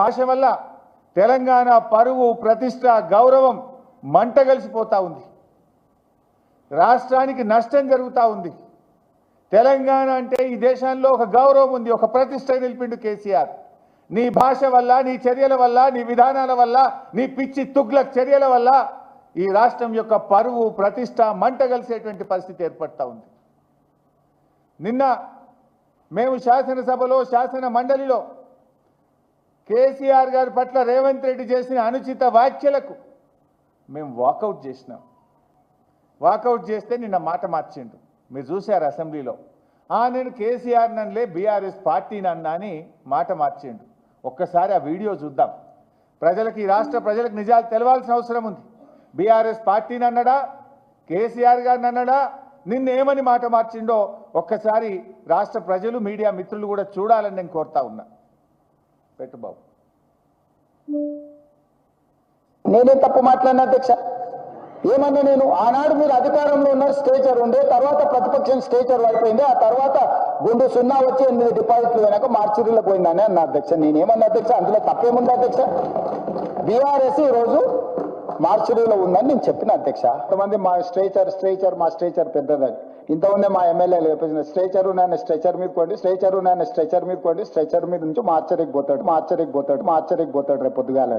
భాష వల్ల తెలంగాణ పరువు ప్రతిష్ట గౌరవం మంటగలిసిపోతా ఉంది. రాష్ట్రానికి నష్టం జరుగుతూ ఉంది. తెలంగాణ అంటే ఈ దేశంలో ఒక గౌరవం ఉంది, ఒక ప్రతిష్ట నిలిపిండు కేసీఆర్. నీ భాష వల్ల, నీ చర్యల వల్ల, నీ విధానాల వల్ల, నీ పిచ్చి తుగ్లక్ చర్యల వల్ల ఈ రాష్ట్రం యొక్క పరువు ప్రతిష్ట మంటగలిసేటువంటి పరిస్థితి ఏర్పడతా ఉంది. నిన్న మేము శాసనసభలో శాసన మండలిలో కేసీఆర్ గారి పట్ల రేవంత్ రెడ్డి చేసిన అనుచిత వ్యాఖ్యలకు మేము వాకౌట్ చేసినాం. వాకౌట్ చేస్తే నిన్న మాట మార్చిండు. మీరు చూశారు అసెంబ్లీలో. నేను కేసీఆర్ నన్నులే బీఆర్ఎస్ పార్టీని అన్నా అని మాట మార్చిండు. ఒక్కసారి ఆ వీడియో చూద్దాం. ప్రజలకు, ఈ రాష్ట్ర ప్రజలకు నిజాలు తెలవాల్సిన అవసరం ఉంది. బీఆర్ఎస్ పార్టీని అన్నాడా, కేసీఆర్ గారిని అన్నాడా, నిన్నేమని మాట మార్చిండో ఒక్కసారి రాష్ట్ర ప్రజలు, మీడియా మిత్రులు కూడా చూడాలని నేను కోరుతా ఉన్నా. పెట్టు బాబు. నేనే తప్పు మాట్లాడిన అధ్యక్ష. ఏమన్నా నేను ఆనాడు మీరు అధికారంలో ఉన్నారు, స్టేచర్ ఉండే, తర్వాత ప్రతిపక్షం స్టేచర్ అయిపోయింది, ఆ తర్వాత గుండు సున్నా వచ్చి 8 డిపాజిట్లు వెనక మార్చిరీలో పోయిందని అన్న అధ్యక్ష. నేనేమన్నా అధ్యక్ష, అందులో తప్పేముంది అధ్యక్ష? బీఆర్ఎస్ ఈరోజు మార్చిరీలో ఉందని నేను చెప్పిన అధ్యక్ష. కొంతమంది మా స్ట్రేచర్ పెద్దదని, ఇంతకుముందే మా ఎమ్మెల్యేలు చెప్పేసిన స్ట్రేచర్ నాయన స్ట్రెచర్ మీద పోండి, స్ట్రేచర్ నాయన స్ట్రెచర్ మీద పోండి, స్ట్రెచర్ మీద నుంచి మార్చరికి పోతాడు రేపు పొద్దుగాల.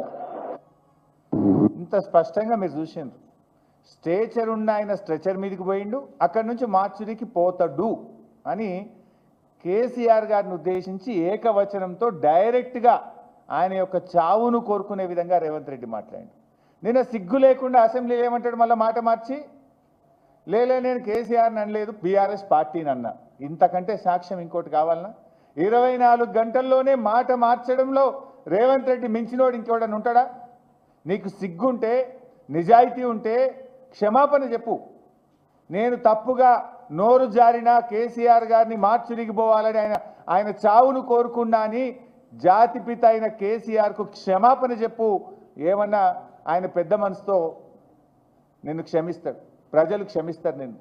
ఇంత స్పష్టంగా మీరు చూసిండ్రు. స్ట్రేచర్ ఉన్న ఆయన స్ట్రెచర్ మీదకి పోయిండు, అక్కడి నుంచి మార్చురికి పోతాడు అని కేసీఆర్ గారిని ఉద్దేశించి ఏకవచనంతో డైరెక్ట్గా ఆయన యొక్క చావును కోరుకునే విధంగా రేవంత్ రెడ్డి మాట్లాడాడు. నిన్న సిగ్గు లేకుండా అసెంబ్లీలో ఏమంటాడు, మళ్ళీ మాట మార్చి, నేను కేసీఆర్ని అనలేదు, బీఆర్ఎస్ పార్టీని అన్నా. ఇంతకంటే సాక్ష్యం ఇంకోటి కావాలన్నా? 24 గంటల్లోనే మాట మార్చడంలో రేవంత్ రెడ్డి మించినోడు ఇంకోడని ఉంటాడా? నీకు సిగ్గుంటే, నిజాయితీ ఉంటే క్షమాపణ చెప్పు. నేను తప్పుగా నోరు జారిన కేసీఆర్ గారిని మార్చురికి పోవాలని ఆయన చావును కోరుకున్నా అని జాతిపిత అయిన కేసీఆర్కు క్షమాపణ చెప్పు. ఏమన్నా ఆయన పెద్ద మనసుతో నిన్ను క్షమిస్తాడు, ప్రజలు క్షమిస్తారు నిన్ను.